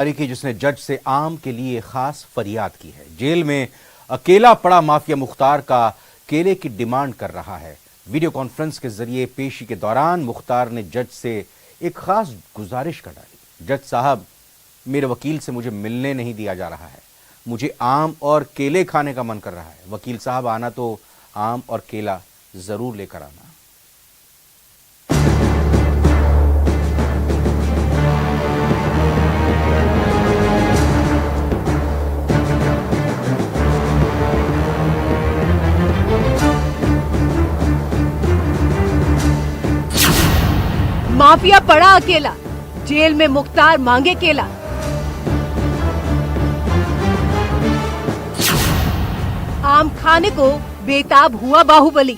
की जिसने जज से आम के लिए खास फरियाद की है। जेल में अकेला पड़ा माफिया मुख्तार का केले की डिमांड कर रहा है। वीडियो कॉन्फ्रेंस के जरिए पेशी के दौरान मुख्तार ने जज से एक खास गुजारिश कर डाली। जज साहब, मेरे वकील से मुझे मिलने नहीं दिया जा रहा है, मुझे आम और केले खाने का मन कर रहा है। वकील साहब, आना तो आम और केला जरूर लेकर आना। माफिया पड़ा अकेला, जेल में मुख्तार मांगे केला। आम खाने को बेताब हुआ बाहुबली।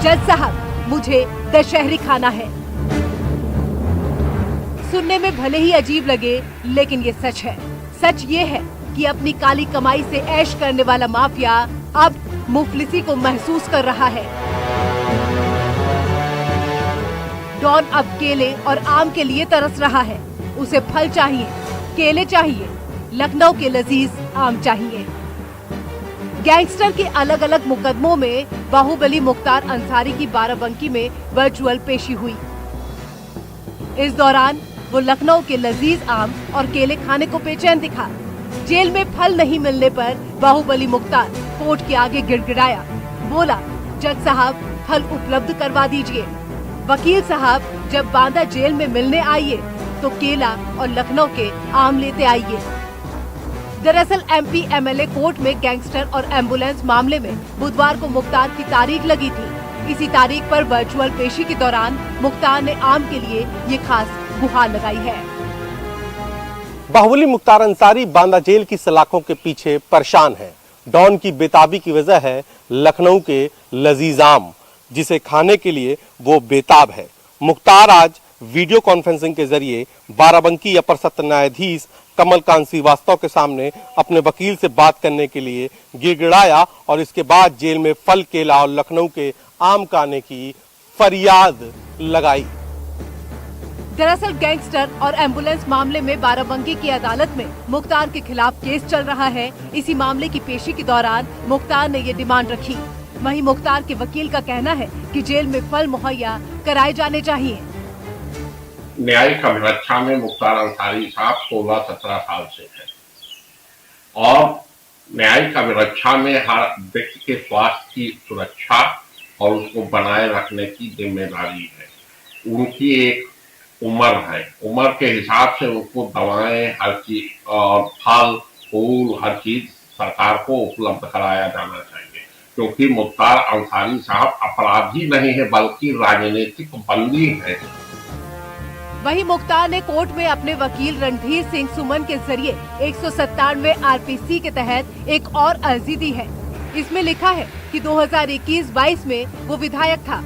जज साहब, मुझे दशहरी खाना है। सुनने में भले ही अजीब लगे, लेकिन ये सच है। सच ये है कि अपनी काली कमाई से ऐश करने वाला माफिया अब मुफलिसी को महसूस कर रहा है। डॉन अब केले और आम के लिए तरस रहा है। उसे फल चाहिए, केले चाहिए, लखनऊ के लजीज आम चाहिए। गैंगस्टर के अलग अलग मुकदमों में बाहुबली मुख्तार अंसारी की बाराबंकी में वर्चुअल पेशी हुई। इस दौरान वो लखनऊ के लजीज आम और केले खाने को बेचैन दिखा। जेल में फल नहीं मिलने पर बाहुबली मुख्तार कोर्ट के आगे गिड़गिड़ाया। बोला, जज साहब, फल उपलब्ध करवा दीजिए। वकील साहब, जब बांदा जेल में मिलने आइए तो केला और लखनऊ के आम लेते आइए। दरअसल एमपी एमएलए कोर्ट में गैंगस्टर और एम्बुलेंस मामले में बुधवार को मुख्तार की तारीख लगी थी। इसी तारीख पर वर्चुअल पेशी के दौरान मुख्तार ने आम के लिए ये खास गुहार लगाई है। बाहुबली मुख्तार अंसारी बांदा जेल की सलाखों के पीछे परेशान है। डॉन की बेताबी की वजह है लखनऊ के लजीज आम, जिसे खाने के लिए वो बेताब है। मुख्तार आज वीडियो कॉन्फ्रेंसिंग के जरिए बाराबंकी अपर सत्र न्यायाधीश कमलकांत श्रीवास्तव के सामने अपने वकील से बात करने के लिए गिड़गिड़ाया और इसके बाद जेल में फल, केला और लखनऊ के आम खाने की फरियाद लगाई। दरअसल गैंगस्टर और एम्बुलेंस मामले में बाराबंकी की अदालत में मुख्तार के खिलाफ केस चल रहा है। इसी मामले की पेशी के दौरान मुख्तार ने ये डिमांड रखी। वहीं मुख्तार के वकील का कहना है कि जेल में फल मुहैया कराए जाने चाहिए। न्यायिक अभिरक्षा में मुख्तार अंसारी साहब 16-17 साल से है और न्यायिक अभिरक्षा में हर व्यक्ति के स्वास्थ्य की सुरक्षा और उसको बनाए रखने की जिम्मेदारी है। उनकी एक उम्र है, उम्र के हिसाब से उनको दवाएं, हर चीज, फल फूल, हर चीज सरकार को उपलब्ध कराया जाना चाहिए, क्योंकि मुख्तार अंसारी साहब अपराधी नहीं है बल्कि राजनीतिक बंदी है। वहीं मुख्तार ने कोर्ट में अपने वकील रणधीर सिंह सुमन के जरिए 197 आरपीसी के तहत एक और अर्जी दी है। इसमें लिखा है कि 2021-22 में वो विधायक था।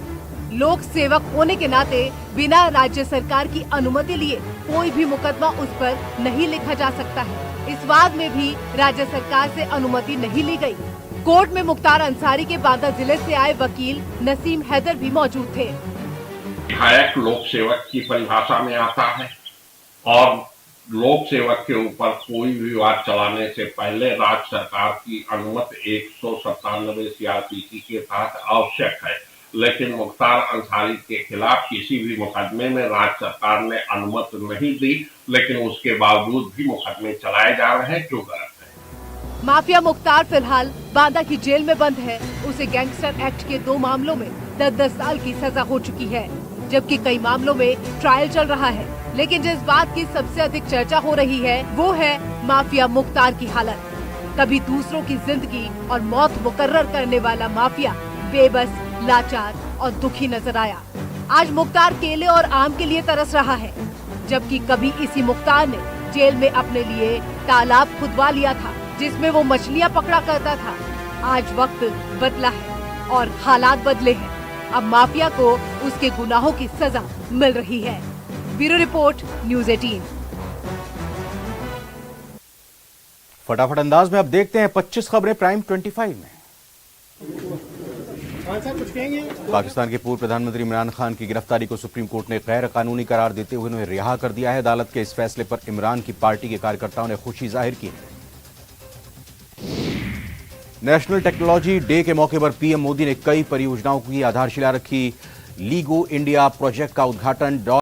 लोक सेवक होने के नाते बिना राज्य सरकार की अनुमति लिए कोई भी मुकदमा उस पर नहीं लिखा जा सकता है। इस वाद में भी राज्य सरकार से अनुमति नहीं ली गई। कोर्ट में मुख्तार अंसारी के बांदा जिले से आए वकील नसीम हैदर भी मौजूद थे। विधायक लोक सेवक की परिभाषा में आता है और लोक सेवक के ऊपर कोई विवाद चलाने से पहले राज्य सरकार की अनुमति 197 सीआरपीसी के तहत आवश्यक है। लेकिन मुख्तार अंसारी के खिलाफ किसी भी मुकदमे में राज्य सरकार ने अनुमति नहीं दी, लेकिन उसके बावजूद भी मुकदमे चलाए जा रहे हैं, जो गलत है। माफिया मुख्तार फिलहाल बांदा की जेल में बंद है। उसे गैंगस्टर एक्ट के 2 मामलों में 10-10 साल की सजा हो चुकी है, जबकि कई मामलों में ट्रायल चल रहा है। लेकिन जिस बात की सबसे अधिक चर्चा हो रही है वो है माफिया मुख्तार की हालत। कभी दूसरों की जिंदगी और मौत मुकर्रर करने वाला माफिया बेबस, लाचार और दुखी नजर आया। आज मुख्तार केले और आम के लिए तरस रहा है, जबकि कभी इसी मुख्तार ने जेल में अपने लिए तालाब खुदवा लिया था, जिसमें वो मछलियां पकड़ा करता था। आज वक्त बदला है और हालात बदले हैं। अब माफिया को उसके गुनाहों की सजा मिल रही है। Bureau report, news 18। फटाफट अंदाज में अब देखते हैं 25 खबरें प्राइम 25 में। पाकिस्तान के पूर्व प्रधानमंत्री इमरान खान की गिरफ्तारी को सुप्रीम कोर्ट ने गैर कानूनी करार देते हुए उन्हें रिहा कर दिया है। अदालत के इस फैसले पर इमरान की पार्टी के कार्यकर्ताओं ने खुशी जाहिर की है। नेशनल टेक्नोलॉजी डे के मौके पर पीएम मोदी ने कई परियोजनाओं की आधारशिला रखी। लीगो इंडिया प्रोजेक्ट का उद्घाटन